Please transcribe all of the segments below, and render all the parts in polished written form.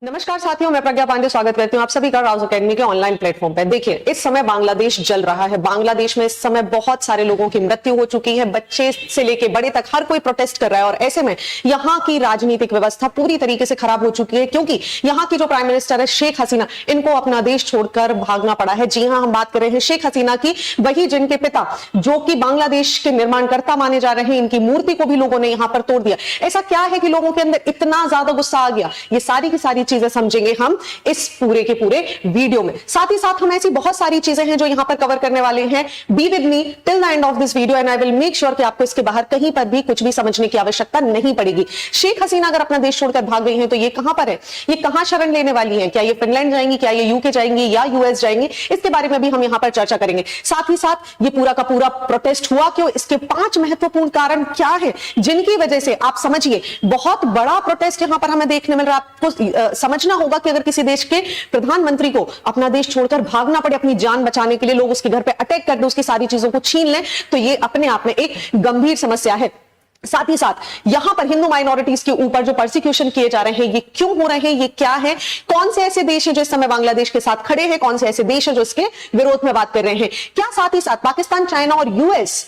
नमस्कार साथियों, मैं प्रज्ञा पांडे स्वागत करती हूं आप सभी का राउज एकेडमी के ऑनलाइन प्लेटफॉर्म पर। देखिए, इस समय बांग्लादेश जल रहा है। बांग्लादेश में इस समय बहुत सारे लोगों की मृत्यु हो चुकी है। बच्चे से लेके बड़े तक हर कोई प्रोटेस्ट कर रहा है और ऐसे में यहाँ की राजनीतिक व्यवस्था पूरी तरीके से खराब हो चुकी है, क्योंकि यहाँ की जो प्राइम मिनिस्टर है शेख हसीना, इनको अपना देश छोड़कर भागना पड़ा है। जी हाँ, हम बात कर रहे हैं शेख हसीना की, वही जिनके पिता जो कि बांग्लादेश के निर्माणकर्ता माने जा रहे हैं, इनकी मूर्ति को भी लोगों ने यहाँ पर तोड़ दिया। ऐसा क्या है कि लोगों के अंदर इतना ज्यादा गुस्सा आ गया? ये सारी की सारी चीजें समझेंगे हम इस पूरे के पूरे वीडियो में। साथ ही साथ हम ऐसी बहुत सारी चीजें हैं जो यहां पर कवर करने वाले हैं। Be with me till the end of this video and I will make sure कि आपको इसके बाहर कहीं पर भी कुछ भी समझने की आवश्यकता नहीं पड़ेगी। शेख हसीना अगर अपना देश छोड़कर भाग गई हैं तो ये कहां पर है? ये कहां शरण लेने वाली हैं? क्या ये फिनलैंड जाएंगी, क्या ये यूके जाएंगी या यूएस जाएंगी? इसके बारे में भी हम यहां पर चर्चा करेंगे। साथ ही साथ ये पूरा का पूरा प्रोटेस्ट हुआ क्यों, इसके 5 महत्वपूर्ण कारण क्या है जिनकी वजह से आप समझिए बहुत बड़ा प्रोटेस्ट यहां पर हमें देखने मिल रहा है। आपको समझना होगा कि अगर किसी देश के प्रधानमंत्री को अपना देश छोड़कर भागना पड़े अपनी जान बचाने के लिए, लोग उसके घर पे अटैक कर दे, उसकी सारी चीजों को छीन लें, तो ये अपने आप में एक गंभीर समस्या है। साथ ही साथ यहां पर हिंदू माइनॉरिटीज के ऊपर जो परसिक्यूशन किए जा रहे हैं, ये क्यों हो रहे हैं, ये क्या है, कौन से ऐसे देश हैं जो इस समय बांग्लादेश के साथ खड़े हैं, कौन से ऐसे देश हैं जो इसके विरोध में बात कर रहे हैं, क्या साथ ही साथ पाकिस्तान, चाइना और यूएस,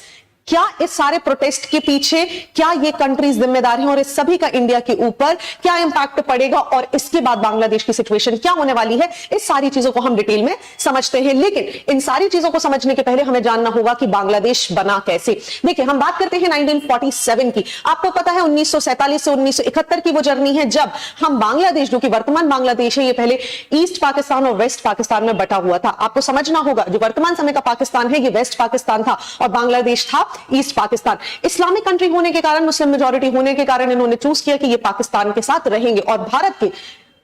क्या इस सारे प्रोटेस्ट के पीछे क्या ये कंट्रीज जिम्मेदार हैं और इस सभी का इंडिया के ऊपर क्या इंपैक्ट पड़ेगा और इसके बाद बांग्लादेश की सिचुएशन क्या होने वाली है, इस सारी चीजों को हम डिटेल में समझते हैं। लेकिन इन सारी चीजों को समझने के पहले हमें जानना होगा कि बांग्लादेश बना कैसे। देखिए, हम बात करते हैं 1947 की। आपको पता है 1947 से 1971 की वो जर्नी है जब हम बांग्लादेश, जो कि वर्तमान बांग्लादेश है, ये पहले ईस्ट पाकिस्तान और वेस्ट पाकिस्तान में बटा हुआ था। आपको समझना होगा जो वर्तमान समय का पाकिस्तान है ये वेस्ट पाकिस्तान था और बांग्लादेश था ईस्ट पाकिस्तान। इस्लामिक कंट्री होने के कारण, मुस्लिम मेजॉरिटी होने के कारण इन्होंने चूज किया कि ये पाकिस्तान के साथ रहेंगे और भारत के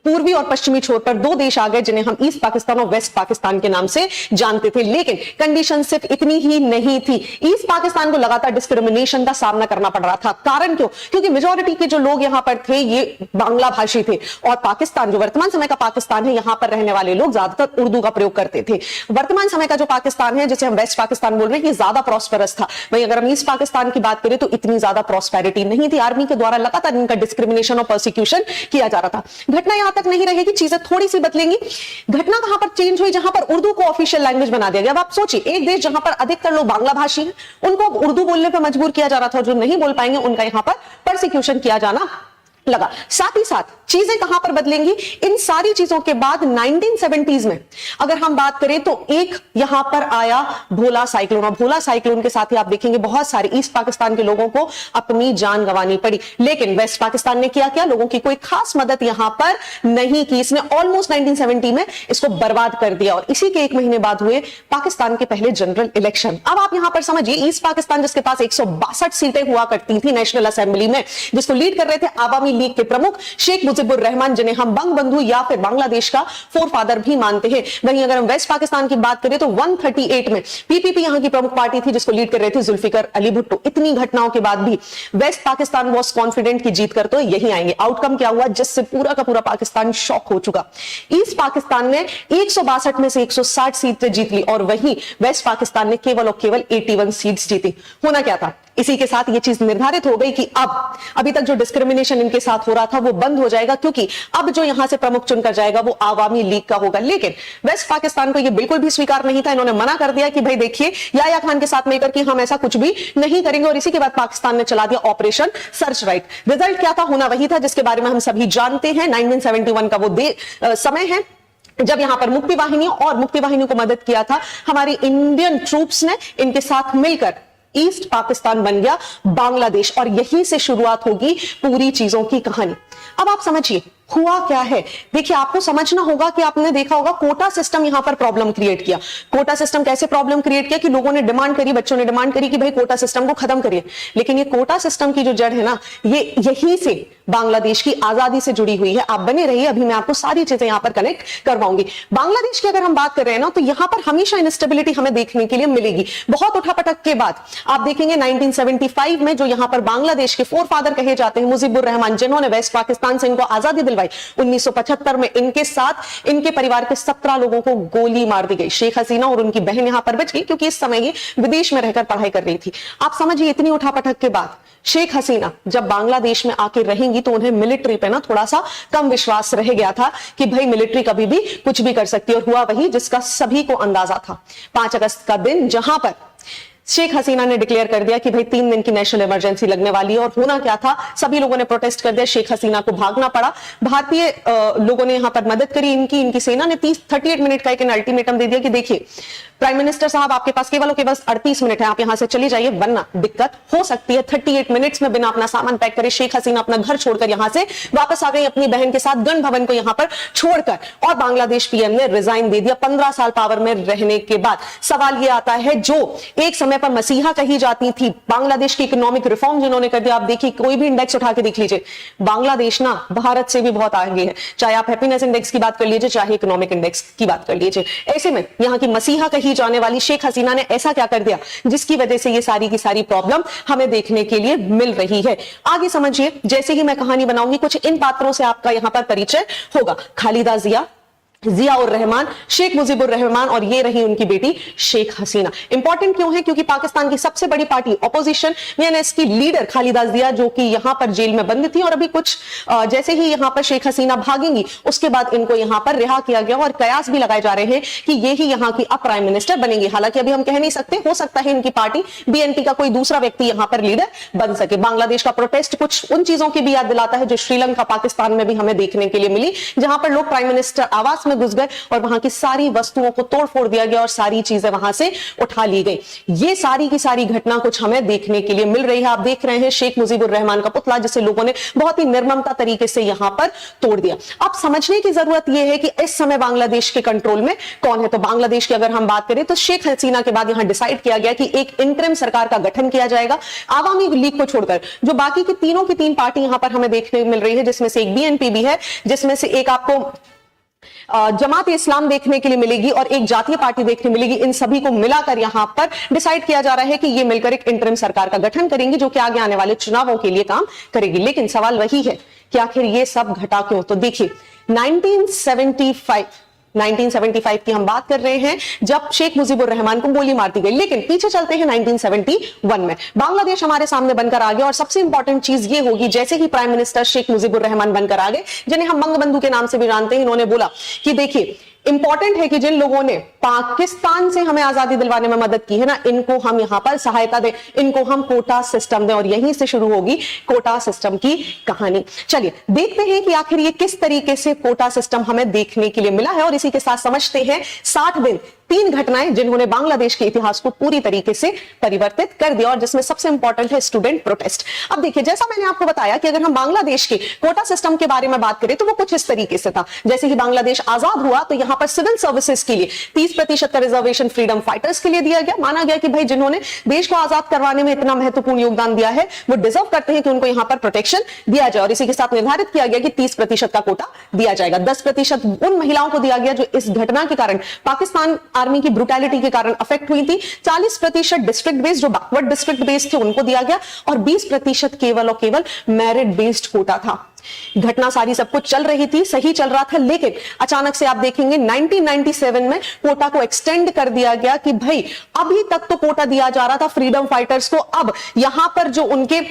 पूर्वी और पश्चिमी छोर पर 2 देश आ गए जिन्हें हम ईस्ट पाकिस्तान और वेस्ट पाकिस्तान के नाम से जानते थे। लेकिन कंडीशन सिर्फ इतनी ही नहीं थी। ईस्ट पाकिस्तान को लगातार डिस्क्रिमिनेशन का सामना करना पड़ रहा था। कारण क्यों? क्योंकि मेजॉरिटी के जो लोग यहां पर थे ये बांग्ला भाषी थे और पाकिस्तान, जो वर्तमान समय का पाकिस्तान है, यहां पर रहने वाले लोग ज्यादातर उर्दू का प्रयोग करते थे। वर्तमान समय का जो पाकिस्तान है, जिसे हम वेस्ट पाकिस्तान बोल रहे हैं, ये ज्यादा प्रॉस्पेरस था। वहीं अगर हम ईस्ट पाकिस्तान की बात करें तो इतनी ज्यादा प्रॉस्पेरिटी नहीं थी। आर्मी के द्वारा लगातार इनका डिस्क्रिमिनेशन और परसिक्यूशन किया जा रहा था। घटना तक नहीं रहेगी, चीजें थोड़ी सी बदलेंगी। घटना कहां पर चेंज हुई? जहां पर उर्दू को ऑफिशियल लैंग्वेज बना दिया गया। अब आप सोचिए, एक देश जहां पर अधिकतर लोग बांग्ला भाषी हैं, उनको उर्दू बोलने पर मजबूर किया जा रहा था, जो नहीं बोल पाएंगे उनका यहां पर परसिक्यूशन किया जाना लगा। साथ ही साथ चीजें कहां पर बदलेंगी? इन सारी चीजों के बाद 1970s में अगर हम बात करें तो एक यहां पर आया भोला साइक्लोन, और भोला साइक्लोन के साथ ही आप देखेंगे बहुत सारे ईस्ट पाकिस्तान के लोगों को अपनी जान गंवानी पड़ी। लेकिन वेस्ट पाकिस्तान ने क्या लोगों की कोई खास मदद यहां पर नहीं की। इसने ऑलमोस्ट 1970 में इसको बर्बाद कर दिया और इसी के 1 महीने बाद हुए पाकिस्तान के पहले जनरल इलेक्शन। अब आप यहां पर समझिए, ईस्ट पाकिस्तान जिसके पास 162 सीटें हुआ करती थी नेशनल असेंबली में, जिसको लीड कर रहे थे आवामी लीग के प्रमुख शेख मुजीबुर रहमान, जिन्हें हम बंग बंधु या फिर बांग्लादेश का फोरफादर भी मानते हैं। वहीं अगर हम वेस्ट पाकिस्तान की बात करें तो 138 में पीपीपी यहां की प्रमुख पार्टी थी, जिसको लीड कर रहे थे जुल्फिकर अली भुट्टो। इतनी घटनाओं के बाद भी वेस्ट पाकिस्तान वॉज कॉन्फिडेंट कि जीत कर तो यही आएंगे। आउटकम क्या हुआ, जिससे पूरा का पूरा पाकिस्तान शॉक हो चुका। ईस्ट पाकिस्तान ने 162 में से 160 सीटें जीत ली और वहीं वेस्ट पाकिस्तान ने केवल और केवल 81 सीट्स जीती। होना क्या था? इसी के साथ ये चीज निर्धारित हो गई कि अब अभी तक जो डिस्क्रिमिनेशन इनके साथ हो रहा था वो बंद हो जाएगा, क्योंकि अब जो यहां से प्रमुख चुनकर जाएगा वो आवामी लीग का होगा। लेकिन वेस्ट पाकिस्तान को ये बिल्कुल भी स्वीकार नहीं था। इन्होंने मना कर दिया कि भाई देखिए, याह्या खान के साथ मिलकर कि हम ऐसा कुछ भी नहीं करेंगे। और इसी के बाद पाकिस्तान ने चला दिया ऑपरेशन सर्च राइट। रिजल्ट क्या था? होना वही था जिसके बारे में हम सभी जानते हैं। 1971 का वो समय है जब यहां पर मुक्ति वाहिनियों को मदद किया था हमारी इंडियन ट्रूप्स ने। इनके साथ मिलकर ईस्ट पाकिस्तान बन गया बांग्लादेश और यहीं से शुरुआत होगी पूरी चीजों की कहानी। अब आप समझिए हुआ क्या है। देखिए, आपको समझना होगा कि आपने देखा होगा कोटा सिस्टम यहां पर प्रॉब्लम क्रिएट किया। कोटा सिस्टम कैसे प्रॉब्लम क्रिएट किया कि लोगों ने डिमांड करी, बच्चों ने डिमांड करी कि भाई कोटा सिस्टम को खत्म करिए। लेकिन ये कोटा सिस्टम की जो जड़ है ना, ये यहीं से बांग्लादेश की आजादी से जुड़ी हुई है। आप बने रहिए, अभी मैं आपको सारी चीजें यहां पर कनेक्ट करवाऊंगी। बांग्लादेश की अगर हम बात कर रहे हैं ना, तो यहां पर हमेशा इंस्टेबिलिटी हमें देखने के लिए मिलेगी। बहुत उठापटक के बाद आप देखेंगे 1975 में जो यहां पर बांग्लादेश के फोरफादर कहे जाते हैं मुजीबुर रहमान, जिन्होंने वेस्ट पाकिस्तान से इनको आजादी दिलवाई, आई। 1975 में इनके साथ इनके परिवार के 17 लोगों को गोली मार दी गई। शेख हसीना और उनकी बहन यहां पर बच गई क्योंकि इस समय ये विदेश में रहकर पढ़ाई कर रही थी। आप समझिए, इतनी उठापटक के बाद शेख हसीना जब बांग्लादेश में आके रहेंगी तो उन्हें मिलिट्री पे ना थोड़ा सा कम विश्वास रह गया था कि भाई मिलिट्री कभी भी कुछ भी कर सकती है, और हुआ वही जिसका सभी को अंदाजा था। 5 अगस्त का दिन जहां पर शेख हसीना ने डिक्लेयर कर दिया कि भाई 3 दिन की नेशनल इमरजेंसी लगने वाली है, और होना क्या था, सभी लोगों ने प्रोटेस्ट कर दिया, शेख हसीना को भागना पड़ा। भारतीय लोगों ने यहां पर मदद करी, इनकी सेना ने 38 मिनट का एक अल्टीमेटम दे दिया कि देखिए प्राइम मिनिस्टर साहब, आपके पास केवल 38 मिनट है, आप यहां से चले जाइए वरना दिक्कत हो सकती है। 38 मिनट्स में बिना अपना सामान पैक करे शेख हसीना अपना घर छोड़कर यहां से वापस आ गई अपनी बहन के साथ गण भवन को यहां पर छोड़कर, और बांग्लादेश पीएम ने रिजाइन दे दिया 15 साल पावर में रहने के बाद। सवाल यह आता है, जो एक समय पर मसीहा कही जाती थी, बांग्लादेश की इकोनॉमिक रिफॉर्म जिन्होंने कर दिया, आप देखिए कोई भी इंडेक्स उठा के देख लीजिए, बांग्लादेश ना भारत से भी बहुत आगे है। चाहे आप हैप्पीनेस इंडेक्स की बात कर लीजिए, चाहे इकोनॉमिक इंडेक्स की बात कर लीजिए। ऐसे में यहां की मसीहा कही जाने वाली शेख हसीना ने ऐसा क्या कर दिया जिसकी वजह से ये सारी की सारी प्रॉब्लम हमें देखने के लिए मिल रही है। आगे समझिए, जैसे ही मैं कहानी बनाऊंगी कुछ इन पात्रों से आपका यहां पर परिचय होगा। खालिदा जिया उर रहमान, शेख मुजीबुर रहमान, और ये रही उनकी बेटी शेख हसीना। इंपॉर्टेंट क्यों है? क्योंकि पाकिस्तान की सबसे बड़ी पार्टी ऑपोजिशन वीएनएस की लीडर खालिदा जिया, जो कि यहां पर जेल में बंद थी, और अभी कुछ जैसे ही यहां पर शेख हसीना भागेंगी उसके बाद इनको यहां पर रिहा किया गया, और कयास भी लगाए जा रहे हैं कि ये ही यहां की अब प्राइम मिनिस्टर बनेंगे। हालांकि अभी हम कह नहीं सकते, हो सकता है इनकी पार्टी बीएनपी का कोई दूसरा व्यक्ति यहां पर लीडर बन सके। बांग्लादेश का प्रोटेस्ट कुछ उन चीजों की भी याद दिलाता है जो श्रीलंका, पाकिस्तान में भी हमें देखने के लिए मिली, जहां पर लोग प्राइम मिनिस्टर आवास में घुस गए और वहां की सारी वस्तुओं को तोड़ फोड़ दिया गया और सारी चीजें वहां से उठा ली गई। ये सारी की सारी घटना कुछ हमें देखने के लिए मिल रही है। आप देख रहे हैं शेख मुजीबुर रहमान का पुतला, जिसे लोगों ने बहुत ही निर्ममता तरीके से यहां पर तोड़ दिया। अब समझने की जरूरत यह है कि इस समय बांग्लादेश के कंट्रोल में कौन है। तो बांग्लादेश की अगर हम बात करें तो शेख हसीना के बाद यहां डिसाइड किया गया कि एक इंटरिम सरकार का गठन किया जाएगा, आवामी लीग को छोड़कर। जो बाकी की तीनों की 3 पार्टी यहां पर हमें देखने को मिल रही है, जिसमें से एक बीएनपी भी है, जिसमें से एक आपको जमात इस्लाम देखने के लिए मिलेगी और एक जातीय पार्टी देखने मिलेगी। इन सभी को मिलाकर यहां पर डिसाइड किया जा रहा है कि ये मिलकर एक इंटरिम सरकार का गठन करेंगी, जो कि आगे आने वाले चुनावों के लिए काम करेगी। लेकिन सवाल वही है कि आखिर ये सब घटा क्यों? तो देखिए 1975 की हम बात कर रहे हैं, जब शेख मुजीबुर रहमान को गोली मार दी गई। लेकिन पीछे चलते हैं 1971 में, बांग्लादेश हमारे सामने बनकर आ गया, और सबसे इंपॉर्टेंट चीज ये होगी, जैसे ही प्राइम मिनिस्टर शेख मुजीबुर रहमान बनकर आ गए, जिन्हें हम बंगबंधु के नाम से भी जानते हैं, इन्होंने बोला कि देखिए इंपॉर्टेंट है कि जिन लोगों ने पाकिस्तान से हमें आजादी दिलवाने में मदद की है ना, इनको हम यहां पर सहायता दें, इनको हम कोटा सिस्टम दें, और यहीं से शुरू होगी कोटा सिस्टम की कहानी। चलिए देखते हैं कि आखिर ये किस तरीके से कोटा सिस्टम हमें देखने के लिए मिला है, और इसी के साथ समझते हैं 60 दिन 3 घटनाएं जिन्होंने बांग्लादेश के इतिहास को पूरी तरीके से परिवर्तित कर दिया, और जिसमें सबसे इंपॉर्टेंट है स्टूडेंट प्रोटेस्ट। अब देखिए, जैसा मैंने आपको बताया कि अगर हम बांग्लादेश के कोटा सिस्टम के बारे में बात करें तो वो कुछ इस तरीके से था। जैसे ही बांग्लादेश आजाद हुआ तो यहां पर सिविल सर्विसेज के लिए 30% का रिजर्वेशन फ्रीडम फाइटर्स के लिए दिया गया। माना गया कि भाई जिन्होंने देश को आजाद करवाने में इतना महत्वपूर्ण योगदान दिया है, वो डिजर्व करते हैं कि उनको यहां पर प्रोटेक्शन दिया जाए, और इसी के साथ निर्धारित किया गया कि 30% का कोटा दिया जाएगा। 10% उन महिलाओं को दिया गया जो इस घटना के कारण, पाकिस्तान आर्मी की ब्रुटैलिटी के कारण अफेक्ट हुई थी। 40% डिस्ट्रिक्ट बेस्ड, जो बैकवर्ड डिस्ट्रिक्ट बेस्ड थे, उनको दिया गया, और 20% केवल और केवल मेरिट बेस्ड कोटा था। घटना सारी सब कुछ चल रही थी, सही चल रहा था, लेकिन अचानक से आप देखेंगे 1997 में कोटा को एक्सटेंड कर दिया गया कि भाई अभी तक तो कोटा दिया जा रहा था फ्रीडम फाइटर्स को, अब यहां पर जो उनके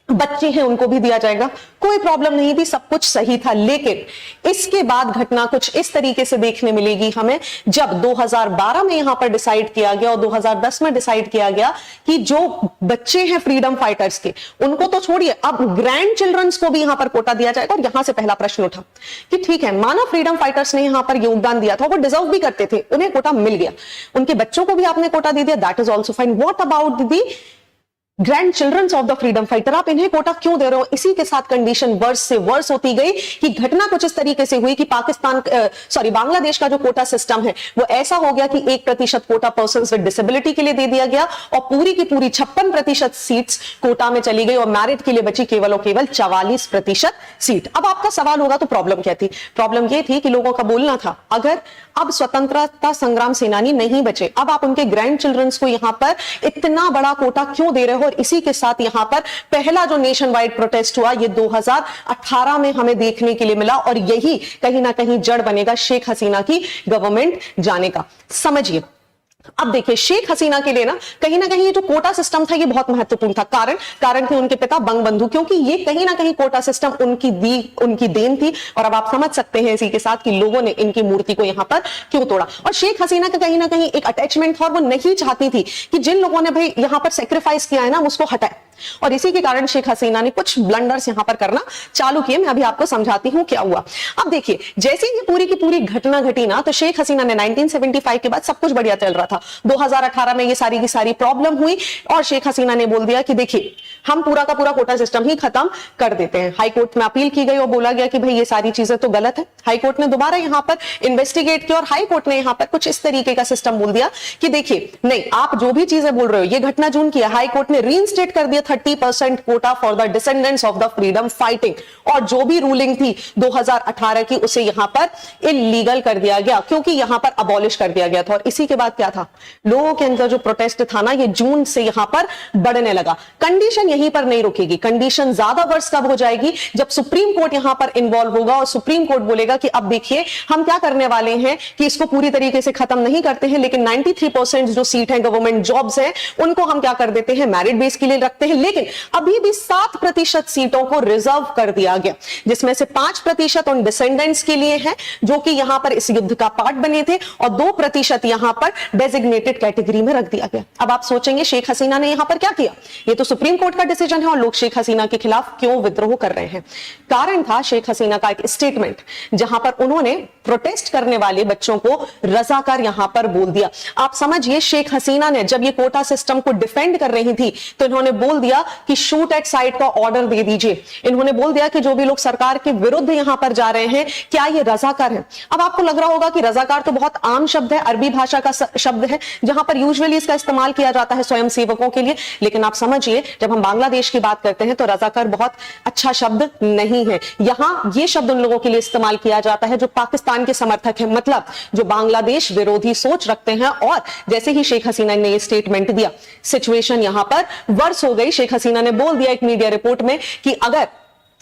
बच्चे हैं उनको भी दिया जाएगा। कोई प्रॉब्लम नहीं थी, सब कुछ सही था। लेकिन इसके बाद घटना कुछ इस तरीके से देखने मिलेगी हमें, जब 2012 में यहां पर डिसाइड किया गया और 2010 में डिसाइड किया गया कि जो बच्चे हैं फ्रीडम फाइटर्स के, उनको तो छोड़िए, अब ग्रैंड चिल्ड्रंस को भी यहां पर कोटा दिया जाएगा। और यहां से पहला प्रश्न उठा कि ठीक है, माना फ्रीडम फाइटर्स ने यहां पर योगदान दिया था, वो डिजर्व भी करते थे, उन्हें कोटा मिल गया, उनके बच्चों को भी आपने कोटा दे दिया, that is also fine. What about the grand childrens of the freedom fighter, आप इन्हें कोटा क्यों दे रहे हो? इसी के साथ कंडीशन वर्स से वर्स होती गई कि घटना कुछ इस तरीके से हुई कि बांग्लादेश का जो कोटा सिस्टम है वो ऐसा हो गया कि 1% कोटा पर्सन्स विद डिसेबिलिटी के लिए दे दिया गया, और पूरी की पूरी 56% सीट्स कोटा में चली गई, और मैरिट के लिए बची केवल और केवल 44% सीट। अब आपका सवाल होगा तो प्रॉब्लम क्या थी? प्रॉब्लम यह थी कि लोगों का बोलना था, अगर अब स्वतंत्रता संग्राम सेनानी नहीं बचे, अब आप उनके ग्रैंड चिल्ड्रंस को यहां पर इतना बड़ा कोटा क्यों दे रहे हो? और इसी के साथ यहां पर पहला जो नेशन वाइड प्रोटेस्ट हुआ ये 2018 में हमें देखने के लिए मिला और यही कहीं ना कहीं जड़ बनेगा शेख हसीना की गवर्नमेंट जाने का। समझिए, अब देखिए शेख हसीना के लिए ना कहीं ये जो कोटा सिस्टम था ये बहुत महत्वपूर्ण था। कारण कि उनके पिता बंगबंधु, क्योंकि ये कहीं ना कहीं कोटा सिस्टम उनकी देन थी। और अब आप समझ सकते हैं इसी के साथ कि लोगों ने इनकी मूर्ति को यहां पर क्यों तोड़ा। और शेख हसीना का कहीं ना कहीं एक अटैचमेंट था और वो नहीं चाहती थी कि जिन लोगों ने भाई यहां पर सेक्रीफाइस किया है ना उसको हटाए। और इसी के कारण शेख हसीना ने कुछ ब्लंडर्स यहां पर करना चालू किए। मैं अभी आपको समझाती हूं क्या हुआ। अब देखिए, जैसे ही पूरी की पूरी घटना घटी ना तो शेख हसीना ने 1975 के बाद सब कुछ बढ़िया चल रहा था। 2018 में ये सारी की सारी प्रॉब्लम हुई और शेख हसीना ने बोल दिया कि देखिए हम पूरा का पूरा कोटा सिस्टम ही खत्म कर देते हैं। हाई कोर्ट में अपील की गई और बोला गया कि भाई ये सारी चीजें तो गलत है। हाई कोर्ट ने दोबारा यहां पर इन्वेस्टिगेट किया और हाई कोर्ट ने यहां पर कुछ इस तरीके का सिस्टम बोल दिया कि देखिए नहीं, आप जो भी चीजें बोल रहे हो ये घटना जून की है। हाई कोर्ट ने रीइंस्टेट कर दिया 30% Kota for the descendants of the freedom fighting, और जो भी रूलिंग थी 2018 की उसे यहां पर इलीगल कर दिया गया, क्योंकि यहां पर अबॉलिश कर दिया गया था। और इसी के बाद क्या था, लोगों के अंदर जो प्रोटेस्ट था ना ये जून से यहां पर बढ़ने लगा। कंडीशन यहीं पर नहीं रुकेगी, कंडीशन ज्यादा वर्ष कब हो जाएगी, जब सुप्रीम कोर्ट यहां पर इन्वॉल्व होगा और सुप्रीम कोर्ट बोलेगा कि अब देखिए हम क्या करने वाले हैं कि इसको पूरी तरीके से खत्म नहीं करते हैं, लेकिन 93% जो सीट है गवर्नमेंट जॉब्स है उनको हम क्या कर देते हैं, मेरिट बेस के लिए रखते हैं। लेकिन अभी भी 7% सीटों को रिजर्व कर दिया गया, जिसमें से 5% उन डिसेंडेंट्स के लिए है जो कि यहां पर इस युद्ध का पार्ट बने थे और 2% यहां पर डेजिग्नेटेड कैटेगरी में रख दिया गया। अब आप सोचेंगे शेख हसीना ने यहां पर क्या किया, ये तो सुप्रीम कोर्ट का डिसीजन है और लोग शेख हसीना के खिलाफ क्यों विद्रोह कर रहे हैं। कारण था शेख हसीना का एक स्टेटमेंट जहां पर उन्होंने प्रोटेस्ट करने वाले बच्चों को रजाकार यहां पर बोल दिया। आप समझिए, शेख हसीना ने जब ये कोटा सिस्टम को डिफेंड कर रही थी तो इन्होंने बोल दिया कि शूट एट साइट का ऑर्डर दे दीजिए। इन्होंने बोल दिया कि जो भी लोग सरकार के विरुद्ध यहां पर जा रहे हैं क्या ये रजाकार है। अब आपको लग रहा होगा कि रजाकार तो बहुत आम शब्द है, अरबी भाषा का शब्द है जहां पर यूजुअली इसका इस्तेमाल किया जाता है स्वयं सेवकों के लिए। लेकिन आप समझिए, जब हम बांग्लादेश की बात करते हैं तो रजाकार बहुत अच्छा शब्द नहीं है। यहां यह शब्द उन लोगों के लिए इस्तेमाल किया जाता है जो पाकिस्तान के समर्थक है, मतलब जो बांग्लादेश विरोधी सोच रखते हैं। और जैसे ही शेख हसीना ने यह स्टेटमेंट दिया, सिचुएशन यहां पर वर्स हो गई। शेख हसीना ने बोल दिया एक मीडिया रिपोर्ट में कि अगर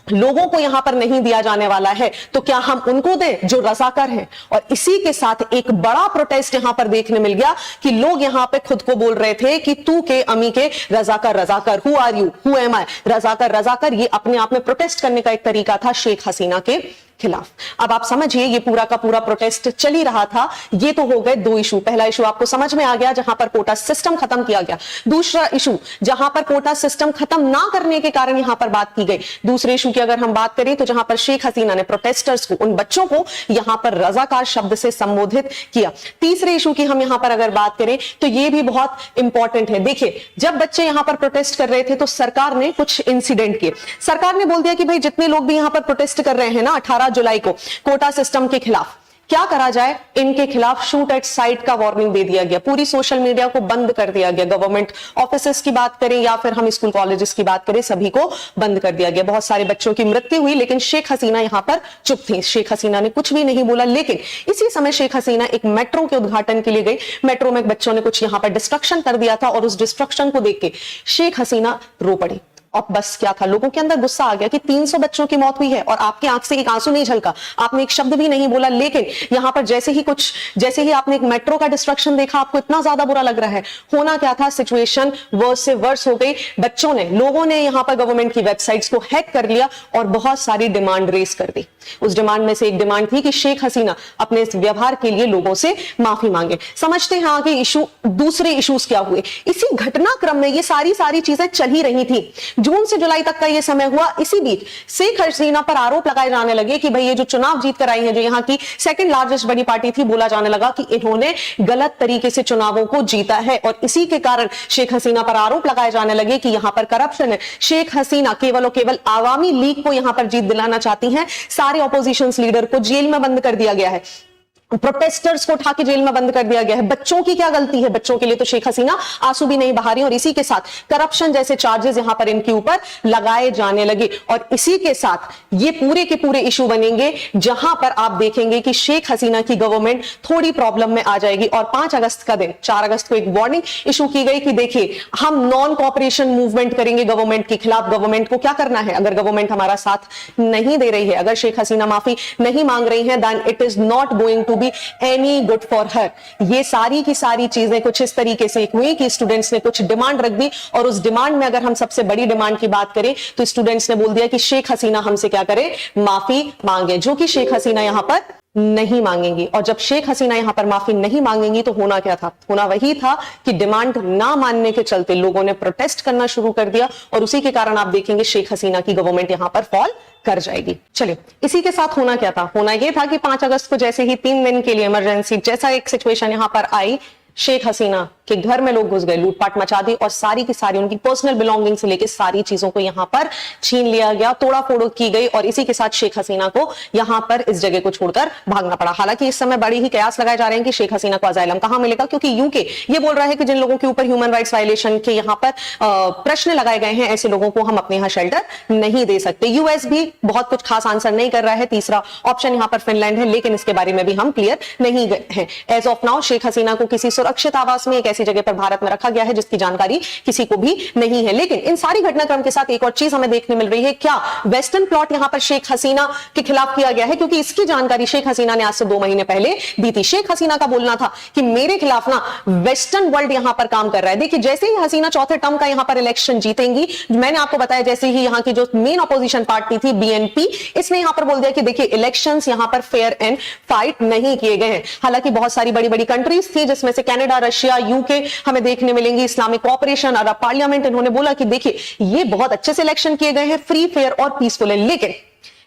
लोगों को यहां पर नहीं दिया जाने वाला है तो क्या हम उनको दें जो रजाकार हैं। और इसी के साथ एक बड़ा प्रोटेस्ट यहां पर देखने मिल गया कि लोग यहां पे खुद को बोल रहे थे कि तू के अमी के रजाकार रजाकार, who are you, who am I, रजाकार रजाकार। ये अपने आप में प्रोटेस्ट करने का एक तरीका था शेख हसीना के खिलाफ। अब आप समझिए, ये पूरा का पूरा प्रोटेस्ट चल ही रहा था। ये तो हो गए दो इशू। पहला इशू आपको समझ में आ गया जहां पर कोटा सिस्टम खत्म किया गया। दूसरा इशू जहां पर कोटा सिस्टम खत्म ना करने के कारण यहां पर बात की गई। दूसरे इशू की अगर हम बात करें तो जहां पर शेख हसीना ने प्रोटेस्टर्स को, उन बच्चों को यहां पर रजाकार शब्द से संबोधित किया। तीसरे इशू की हम यहां पर अगर बात करें तो ये भी बहुत इंपॉर्टेंट है। देखिए, जब बच्चे यहां पर प्रोटेस्ट कर रहे थे तो सरकार ने कुछ इंसिडेंट किए। सरकार ने बोल दिया कि भाई जितने लोग भी यहां पर प्रोटेस्ट कर रहे हैं ना 18 जुलाई को कोटा सिस्टम के खिलाफ, क्या करा जाए, इनके खिलाफ शूट एट साइट का वार्निंग दे दिया गया। पूरी सोशल मीडिया को बंद कर दिया गया। गवर्नमेंट ऑफिसेस की बात करें या फिर हम स्कूल कॉलेजेस की बात करें, सभी को बंद कर दिया गया। बहुत सारे बच्चों की मृत्यु हुई, लेकिन शेख हसीना यहां पर चुप थी। शेख हसीना ने कुछ भी नहीं बोला। लेकिन इसी समय शेख हसीना एक मेट्रो के उद्घाटन के लिए गई। मेट्रो में बच्चों ने कुछ यहां पर डिस्ट्रक्शन कर दिया था और उस डिस्ट्रक्शन को देख के शेख हसीना रो पड़ी। और बस क्या था, लोगों के अंदर गुस्सा आ गया कि 300 बच्चों की मौत हुई है और आपकी आंख से एक आंसू नहीं झलका, आपने एक शब्द भी नहीं बोला। लेकिन यहां पर जैसे ही आपने एक मेट्रो का डिस्ट्रक्शन देखा, आपको इतना ज्यादा बुरा लग रहा है। होना क्या था, सिचुएशन वर्स से वर्स हो गई। बच्चों ने, लोगों ने यहां पर गवर्नमेंट की वेबसाइट्स को हैक कर लिया और बहुत सारी डिमांड रेस कर दी। उस डिमांड में से एक डिमांड थी कि शेख हसीना अपने इस व्यवहार के लिए लोगों से माफी मांगे। समझते हैं आगे इशू, दूसरे इश्यूज क्या हुए। इसी घटनाक्रम में ये सारी चीजें चल ही रही थी। जून से जुलाई तक का ये समय हुआ। इसी बीच शेख हसीना पर आरोप लगाए जाने लगे कि भाई ये जो चुनाव जीत कर आई है, जो यहाँ की सेकंड लार्जेस्ट बड़ी पार्टी थी, बोला जाने लगा कि इन्होंने गलत तरीके से चुनावों को जीता है। और इसी के कारण शेख हसीना पर आरोप लगाए जाने लगे कि यहां पर करप्शन है। शेख हसीना केवल और केवल आवामी लीग को यहां पर जीत दिलाना चाहती हैं। सारे ऑपोजिशन लीडर को जेल में बंद कर दिया गया है। प्रोटेस्टर्स को उठा के जेल में बंद कर दिया गया है। बच्चों की क्या गलती है? बच्चों के लिए तो शेख हसीना आंसू भी नहीं बहा रही, और इसी के साथ करप्शन जैसे चार्जेस यहां पर इनके ऊपर लगाए जाने लगे, और इसी के साथ ये पूरे के पूरे इशू बनेंगे जहां पर आप देखेंगे कि शेख हसीना की गवर्नमेंट थोड़ी प्रॉब्लम में आ जाएगी। और 5 अगस्त का दिन, 4 अगस्त को एक वार्निंग इशू की गई कि देखिए हम नॉन कॉपरेशन मूवमेंट करेंगे गवर्नमेंट के खिलाफ। गवर्नमेंट को क्या करना है? अगर गवर्नमेंट हमारा साथ नहीं दे रही है, अगर शेख हसीना माफी नहीं मांग रही है, then it is not going to be any good for her. ये सारी की सारी चीजें कुछ इस तरीके से हुई कि स्टूडेंट्स ने कुछ डिमांड रख दी, और उस डिमांड में अगर हम सबसे बड़ी डिमांड की बात करें तो स्टूडेंट्स ने बोल दिया कि शेख हसीना हमसे क्या करे? माफी मांगे, जो कि शेख हसीना यहां पर नहीं मांगेंगी। और जब शेख हसीना यहां पर माफी नहीं मांगेंगी तो होना क्या था? होना वही था कि डिमांड ना मानने के चलते लोगों ने प्रोटेस्ट करना शुरू कर दिया, और उसी के कारण आप देखेंगे शेख हसीना की गवर्नमेंट यहां पर फॉल कर जाएगी। चलिए, इसी के साथ होना क्या था? होना यह था कि 5 अगस्त को जैसे ही 3 दिन के लिए इमरजेंसी जैसा एक सिचुएशन यहां पर आई, शेख हसीना के घर में लोग घुस गए, लूटपाट मचा दी, और सारी की सारी उनकी पर्सनल बिलोंगिंग से लेकर सारी चीजों को यहां पर छीन लिया गया, तोड़ा फोड़ की गई, और इसी के साथ शेख हसीना को यहां पर इस जगह को छोड़कर भागना पड़ा। हालांकि इस समय बड़ी ही कयास लगाए जा रहे हैं कि शेख हसीना को अजाइलम कहां मिलेगा, क्योंकि यूके ये बोल रहा है कि जिन लोगों के ऊपर ह्यूमन राइट्स वायलेशन के यहां पर प्रश्न लगाए गए हैं, ऐसे लोगों को हम अपने यहां शेल्टर नहीं दे सकते। यूएस भी बहुत कुछ खास आंसर नहीं कर रहा है, तीसरा ऑप्शन यहां पर फिनलैंड है, लेकिन इसके बारे में भी हम क्लियर नहीं है। As of now Sheikh Hasina को किसी सुरक्षित आवास में एक ऐसी जगह पर भारत में रखा गया है जिसकी जानकारी किसी को भी नहीं है। लेकिन इन सारी घटनाक्रम के साथ एक और चीज हमें देखने मिल रही है, क्या वेस्टर्न प्लॉट यहां पर शेख हसीना के खिलाफ किया गया है? क्योंकि इसकी जानकारी शेख हसीना ने आज से 2 महीने पहले दी थी। शेख हसीना का बोलना था कि मेरे खिलाफ ना वेस्टर्न वर्ल्ड यहां पर काम कर रहा है। देखिए, जैसे ही हसीना चौथे टर्म का यहां पर इलेक्शन जीतेंगी, मैंने आपको बताया जैसे ही यहां की जो मेन अपोजिशन पार्टी थी बीएनपी, इसने यहां पर बोल दिया कि देखिए इलेक्शंस यहां पर फेयर एंड फाइट नहीं किए गए हैं। हालांकि बहुत सारी बड़ी बड़ी कंट्रीज थी जिसमें से कनाडा, रशिया, यूके हमें देखने मिलेंगी, इस्लामिक कॉपरेशन, अरब पार्लियामेंट, इन्होंने बोला कि देखिए ये बहुत अच्छे से इलेक्शन किए गए हैं, फ्री, फेयर और पीसफुल है।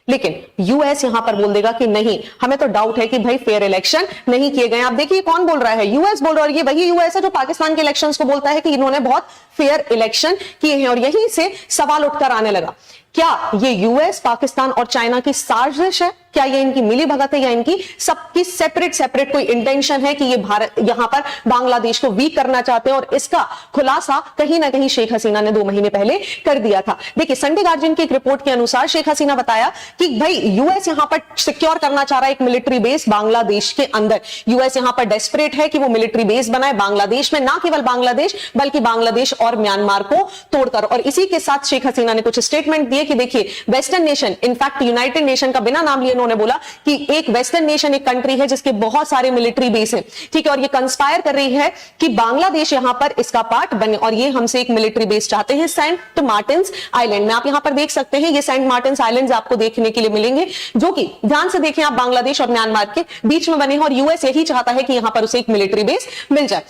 लेकिन यूएस यहां पर बोल देगा कि नहीं, हमें तो डाउट है कि भाई फेयर इलेक्शन नहीं किए गए। आप देखिए कौन बोल रहा है? यूएस बोल रहा है, और ये वही यूएस है जो पाकिस्तान के इलेक्शंस को बोलता है कि इन्होंने बहुत फेयर इलेक्शन किए हैं। और यहीं से सवाल उठकर आने लगा, क्या ये यूएस, पाकिस्तान और चाइना की साजिश है? क्या ये इनकी मिली भगत है, या इनकी सबकी सेपरेट कोई इंटेंशन है कि ये भारत यहां पर बांग्लादेश को वीक करना चाहते हैं? और इसका खुलासा कहीं ना कहीं शेख हसीना ने 2 महीने पहले कर दिया था। देखिए, संडे गार्जियन की एक रिपोर्ट के अनुसार शेख हसीना बताया कि भाई यूएस यहां पर सिक्योर करना चाह रहा है एक मिलिट्री बेस बांग्लादेश के अंदर। यूएस यहां पर डेस्परेट है कि वो मिलिट्री बेस बनाए बांग्लादेश में, ना केवल बांग्लादेश बल्कि बांग्लादेश और म्यांमार को तोड़कर। और इसी के साथ शेख हसीना ने कुछ स्टेटमेंट दिए कि देखिए western nation, in fact United nation का बिना नाम लिए उन्होंने बोला कि एक वेस्टर्न नेशन एक कंट्री है जिसके बहुत सारे मिलिट्री बेस हैं, ठीक है, और ये कंस्पायर कर रही है कि बांग्लादेश यहां पर इसका पार्ट बने, और ये हमसे एक मिलिट्री बेस चाहते हैं सेंट मार्टिन्स आइलैंड में। आप यहां पर देख सकते हैं, ये सेंट मार्टिन्स आइलैंड्स आपको देखने के लिए मिलेंगे, जो कि ध्यान से देखें आप, बांग्लादेश और म्यांमार के बीच में बने हैं, और यूएस यही चाहता है कि यहां पर उसे एक मिलिट्री बेस मिल जाए।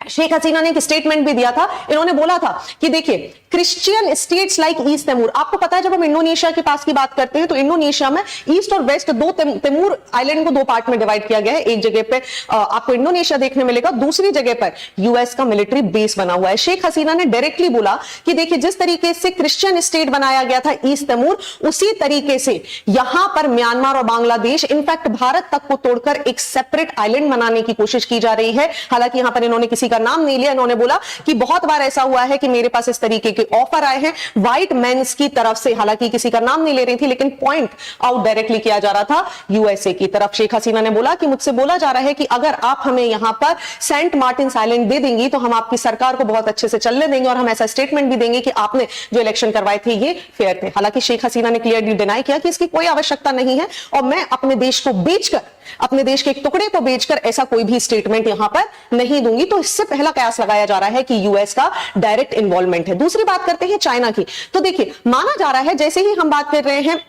शेख हसीना ने एक स्टेटमेंट भी दिया था, इन्होंने बोला था कि देखिए Christian states like east Timur, आपको पता है जब हम इंडोनेशिया के पास की बात करते हैं तो इंडोनेशिया में ईस्ट और वेस्ट दो, तिमूर आइलैंड को 2 पार्ट में डिवाइड किया गया है। एक जगह पे आपको इंडोनेशिया देखने मिलेगा, दूसरी जगह पर यूएस का मिलिट्री बेस बना हुआ है। शेख हसीना ने डायरेक्टली बोला कि देखिए जिस तरीके से क्रिश्चियन स्टेट बनाया गया था ईस्ट तिमूर, उसी तरीके से यहां पर म्यांमार और बांग्लादेश, इनफैक्ट भारत तक को तोड़कर एक सेपरेट आइलैंड बनाने की कोशिश की जा रही है। हालांकि यहां पर इन्होंने किसी का नाम नहीं लिया, इन्होंने बोला कि बहुत बार ऐसा हुआ है कि मेरे पास इस तरीके के ऑफर आए हैं व्हाइट मेंस की तरफ से, हालांकि किसी का नाम नहीं ले रही थी, लेकिन पॉइंट आउट डायरेक्टली किया जा रहा था यूएसए की तरफ। शेख हसीना ने बोला कि मुझसे बोला जा रहा है कि अगर आप हमें यहां पर सेंट मार्टिन्स आइलैंड दे देंगी तो हम आपकी सरकार को बहुत अच्छे से चलने देंगे, और हम ऐसा स्टेटमेंट भी देंगे कि आपने जो इलेक्शन करवाए थे ये फेयर थे। हालांकि शेख हसीना ने क्लियरली डिनाई किया कि इसकी कोई आवश्यकता नहीं है, और मैं अपने देश को बेचकर, अपने देश के एक टुकड़े को बेचकर ऐसा कोई भी स्टेटमेंट यहां पर नहीं दूंगी। तो इससे पहला कयास लगाया जा रहा है कि यूएस का डायरेक्ट इन्वॉल्वमेंट है। दूसरी बात करते हैं चाइना की, तो देखिए माना जा रहा है जैसे ही हम बात कर रहे हैं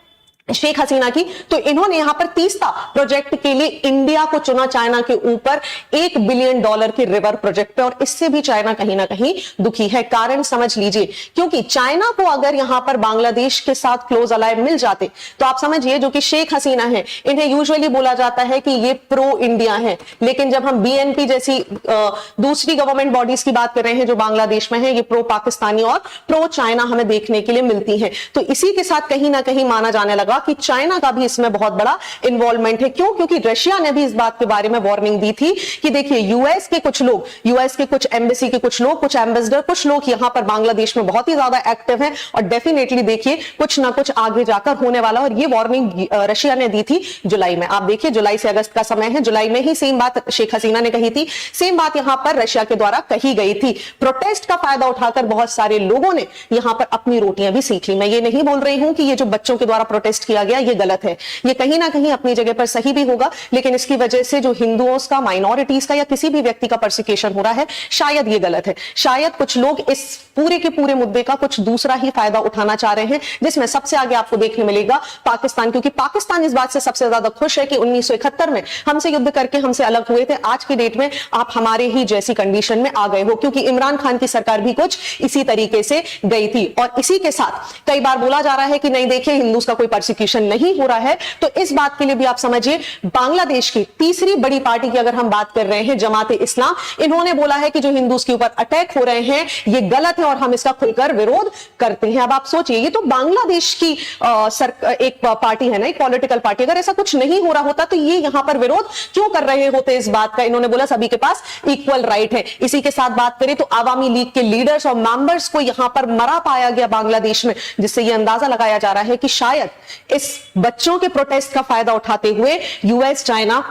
शेख हसीना की, तो इन्होंने यहां पर तीस्ता प्रोजेक्ट के लिए इंडिया को चुना, चाइना के ऊपर $1 बिलियन की रिवर प्रोजेक्ट पे, और इससे भी चाइना कहीं ना कहीं दुखी है। कारण समझ लीजिए, क्योंकि चाइना को अगर यहां पर बांग्लादेश के साथ क्लोज अलाय मिल जाते तो आप समझिए जो कि शेख हसीना है, इन्हें यूजुअली बोला जाता है कि ये प्रो इंडिया है, लेकिन जब हम बीएनपी जैसी दूसरी गवर्नमेंट बॉडीज की बात कर रहे हैं जो बांग्लादेश में है, ये प्रो पाकिस्तानी और प्रो चाइना हमें देखने के लिए मिलती है। तो इसी के साथ कहीं ना कहीं माना जाने लगा होगा कि चाइना का भी इसमें बहुत बड़ा इन्वॉल्वमेंट है। क्यों? क्योंकि रशिया ने भी इस बात के बारे में वार्निंग दी थी कि देखिए यूएस के कुछ लोग, यूएस के कुछ एम्बेसी के कुछ लोग, कुछ एम्बेसडर, कुछ लोग यहां पर बांग्लादेश में बहुत ही ज्यादा एक्टिव हैं और डेफिनेटली देखिए कुछ ना कुछ आगे जाकर होने वाला। और ये वार्निंग रशिया ने दी थी जुलाई में। आप देखिए जुलाई से अगस्त का समय है, जुलाई में ही सेम बात शेख हसीना ने कही थी, सेम बात यहां पर रशिया के द्वारा कही गई थी। प्रोटेस्ट का फायदा उठाकर बहुत सारे लोगों ने यहां पर अपनी रोटियां भी सीख ली। मैं ये नहीं बोल रही हूं कि ये जो बच्चों के द्वारा प्रोटेस्ट किया गया ये गलत है, ये कहीं ना कहीं अपनी जगह पर सही भी होगा, लेकिन इसकी वजह से जो हिंदुओं का, माइनॉरिटीज का या किसी भी व्यक्ति का परसिक्यूशन हो रहा है, शायद ये गलत है। शायद कुछ लोग इस पूरे के पूरे मुद्दे का कुछ दूसरा ही फायदा उठाना चाह रहे हैं, जिसमें सबसे आगे आपको देखने मिलेगा पाकिस्तान, क्योंकि पाकिस्तान इस बात से सबसे ज्यादा खुश है कि 1971 में हमसे युद्ध करके हमसे अलग हुए थे, आज की डेट में आप हमारे ही जैसी कंडीशन में आ गए हो, क्योंकि इमरान खान की सरकार भी कुछ इसी तरीके से गई थी। और इसी के साथ कई बार बोला जा रहा है कि नहीं देखिए हिंदूज का कोई परसिक्यूशन नहीं हो रहा है, तो इस बात के लिए भी आप समझिए बांग्लादेश की तीसरी बड़ी पार्टी की अगर हम बात कर रहे हैं, जमाते इस्लाम, इन्होंने बोला है कि जो हिंदूज के ऊपर अटैक हो रहे हैं ये गलत है और हम इसका खुलकर विरोध करते हैं। अब आप सोचिए ये तो बांग्लादेश की एक पार्टी है ना, एक पॉलिटिकल पार्टी, अगर ऐसा कुछ नहीं हो रहा होता तो ये यहां पर विरोध क्यों कर रहे होते इस बात का? इन्होंने बोला सभी के पास इक्वल राइट है। इसी के साथ बात करें तो आवामी लीग के लीडर्स और मेंबर्स को यहां पर मरा पाया गया बांग्लादेश में, जिससे यह अंदाजा लगाया जा रहा है कि शायद इस बच्चों के प्रोटेस्ट का फायदा उठाते हुए यूएस, चाइना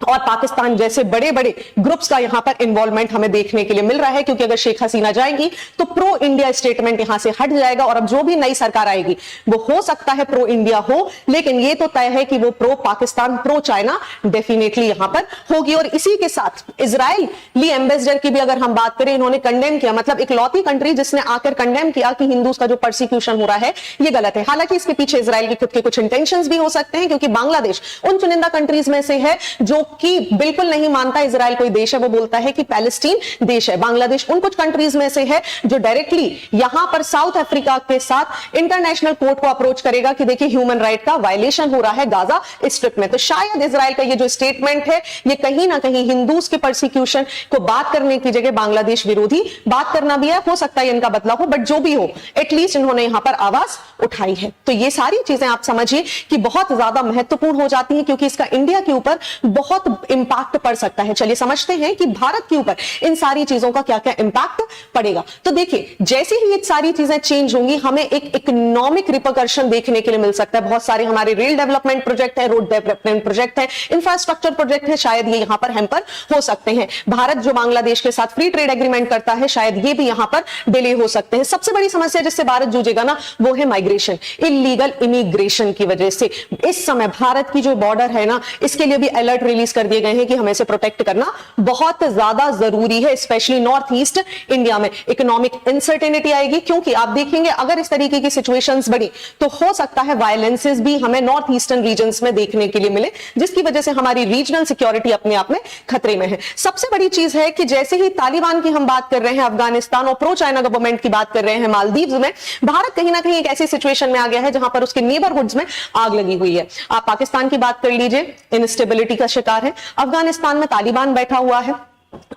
और पाकिस्तान जैसे बड़े बड़े ग्रुप्स का यहां पर इन्वॉल्वमेंट हमें देखने के लिए मिल रहा है। क्योंकि अगर शेख हसीना जाएंगी तो प्रो इंडिया स्टेटमेंट यहां से हट जाएगा और अब जो भी नई सरकार आएगी वो हो सकता है प्रो इंडिया हो, लेकिन ये तो तय है कि वो pro Pakistan, pro China definitely यहां पर होगी। और इसी के साथ इजरायली एम्बेसडर की भी अगर हम बात करें, इन्होंने कंडेम किया, मतलब इकलौती कंट्री जिसने आकर कंडेम किया कि हिंदूज का जो परसिक्यूशन हो रहा है ये गलत है। हालांकि इसके पीछे इजराइल के खुद के कुछ इंटेंशंस भी हो सकते हैं, क्योंकि बांग्लादेश उन चुनिंदा कंट्रीज में से है जो कि बिल्कुल नहीं मानता इजराइल कोई देश है, वो बोलता है कि पैलेस्टीन देश है। बांग्लादेश उन कुछ कंट्रीज में से है जो डायरेक्टली यहां पर साउथ अफ्रीका के साथ इंटरनेशनल कोर्ट को अप्रोच करेगा कि देखिए ह्यूमन राइट का वायलेशन हो रहा है गाजा स्ट्रिप में। तो शायद इजराइल का ये जो स्टेटमेंट है ये कहीं ना कहीं हिंदूज के परसिक्यूशन को बात करने की जगह बांग्लादेश विरोधी बात करना भी है। हो सकता है इनका बदलाव हो, बट जो भी हो एटलीस्ट इन्होंने यहां पर आवाज उठाई है। तो ये सारी चीजें आप समझिए कि बहुत ज्यादा महत्वपूर्ण हो जाती हैं, क्योंकि इसका इंडिया के ऊपर बहुत इंपैक्ट पड़ सकता है। चलिए समझते हैं कि भारत के ऊपर इन सारी चीजों का क्या क्या इंपैक्ट पड़ेगा। तो देखिए जैसे ही ये सारी चीजें चेंज होंगी हमें एक इकोनॉमिक रिपरकशन देखने के लिए मिल सकता है। बहुत सारे हमारे रेल डेवलपमेंट प्रोजेक्ट है, रोड डेवलपमेंट प्रोजेक्ट है, इंफ्रास्ट्रक्चर प्रोजेक्ट है, शायद ये यहां पर हैम्पर हो सकते हैं। भारत जो बांग्लादेश के साथ फ्री ट्रेड एग्रीमेंट करता है, शायद ये भी यहां पर डिले हो सकते हैं। सबसे बड़ी समस्या जिससे भारत जूझेगा ना वो है माइग्रेशन, इलीगल इमिग्रेशन की वजह से। इस समय भारत की जो बॉर्डर है ना, इसके लिए भी अलर्ट रिलीज कर दिए गए हैं कि हमें से प्रोटेक्ट करना बहुत ज्यादा जरूरी है, स्पेशली नॉर्थ ईस्ट इंडिया में। इकोनॉमिक अनसर्टेनिटी आएगी, क्योंकि आप देखेंगे अगर इस तरीके की सिचुएशंस बढ़ी तो हो सकता है वायलेंसेस भी हमें नॉर्थ ईस्टर्न रीजन्स में देखने के लिए मिले, जिसकी वजह से हमारी रीजनल सिक्योरिटी अपने आप में खतरे में है। सबसे बड़ी चीज है कि जैसे ही तालिबान की हम बात कर रहे हैं, अफगानिस्तान और प्रो चाइना गवर्नमेंट की बात कर रहे हैं मालदीव्स में, भारत कहीं ना कहीं एक ऐसी सिचुएशन में आ गया है जहां पर उसके नेबरहुड्स में आग लगी हुई है। आप पाकिस्तान की बात कर लीजिए, इंस्टेबिलिटी का शिकार है। अफगानिस्तान में तालिबान बैठा हुआ है।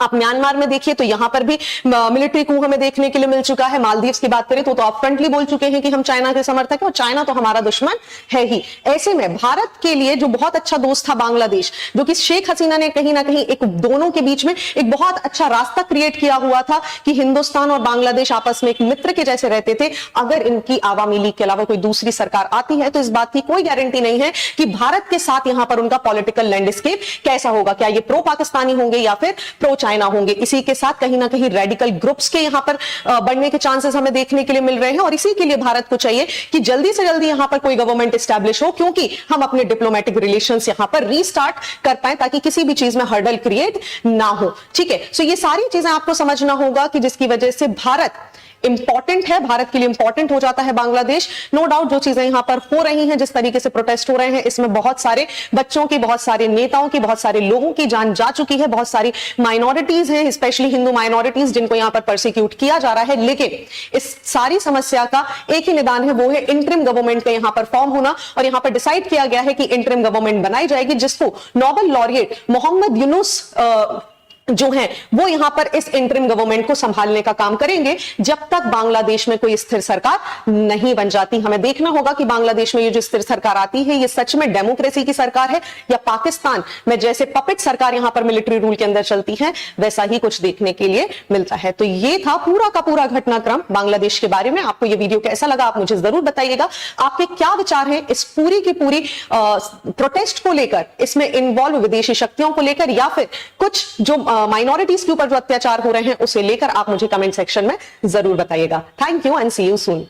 आप म्यांमार में देखिए तो यहां पर भी मिलिट्री कू हमें देखने के लिए मिल चुका है। मालदीव्स की बात करें तो अपफ्रंटली बोल चुके हैं कि हम चाइना के समर्थक हैं और चाइना तो हमारा दुश्मन है ही। ऐसे में भारत के लिए जो बहुत अच्छा दोस्त था बांग्लादेश, जो कि शेख हसीना ने कहीं ना कहीं एक दोनों के बीच में एक बहुत अच्छा रास्ता क्रिएट किया हुआ था कि हिंदुस्तान और बांग्लादेश आपस में एक मित्र के जैसे रहते थे। अगर इनकी आवामी लीग के अलावा कोई दूसरी सरकार आती है तो इस बात की कोई गारंटी नहीं है कि भारत के साथ यहां पर उनका पॉलिटिकल लैंडस्केप कैसा होगा, क्या ये प्रो पाकिस्तानी होंगे या फिर प्रो चाइना होंगे। इसी के साथ कहीं ना कहीं रेडिकल ग्रुप्स के यहां पर बढ़ने के चांसेस हमें देखने के लिए मिल रहे हैं और इसी के लिए भारत को चाहिए कि जल्दी से जल्दी यहां पर कोई गवर्नमेंट एस्टैब्लिश हो, क्योंकि हम अपने डिप्लोमेटिक रिलेशंस यहां पर रीस्टार्ट कर पाए ताकि किसी भी चीज में हर्डल क्रिएट ना हो। ठीक है, सो ये सारी चीजें आपको समझना होगा कि जिसकी वजह से भारत इंपॉर्टेंट है, भारत के लिए इंपॉर्टेंट हो जाता है बांग्लादेश। नो डाउट जो चीजें यहां पर हो रही हैं, जिस तरीके से प्रोटेस्ट हो रहे हैं, इसमें बहुत सारे बच्चों की, बहुत सारे नेताओं की, बहुत सारे लोगों की जान जा चुकी है। बहुत सारी माइनॉरिटीज हैं, स्पेशली हिंदू माइनॉरिटीज, जिनको यहां पर परसिक्यूट किया जा रहा है। लेकिन इस सारी समस्या का एक ही निदान है, वो है इंटरिम गवर्नमेंट का यहां पर फॉर्म होना। और यहां पर डिसाइड किया गया है कि इंटरिम गवर्नमेंट बनाई जाएगी जिसको नोबेल लॉरिएट मोहम्मद यूनुस जो है वो यहां पर इस इंटरिम गवर्नमेंट को संभालने का काम करेंगे जब तक बांग्लादेश में कोई स्थिर सरकार नहीं बन जाती। हमें देखना होगा कि बांग्लादेश में ये जो स्थिर सरकार आती है ये सच में डेमोक्रेसी की सरकार है या पाकिस्तान में जैसे पपेट सरकार यहां पर मिलिट्री रूल के अंदर चलती है वैसा ही कुछ देखने के लिए मिलता है। तो ये था पूरा का पूरा घटनाक्रम बांग्लादेश के बारे में। आपको ये वीडियो कैसा लगा आप मुझे जरूर बताइएगा। आपके क्या विचार हैं इस पूरी की पूरी प्रोटेस्ट को लेकर, इसमें इन्वॉल्व विदेशी शक्तियों को लेकर या फिर कुछ जो माइनॉरिटीज के ऊपर जो अत्याचार हो रहे हैं उसे लेकर आप मुझे कमेंट सेक्शन में जरूर बताइएगा। Thank you and see you soon.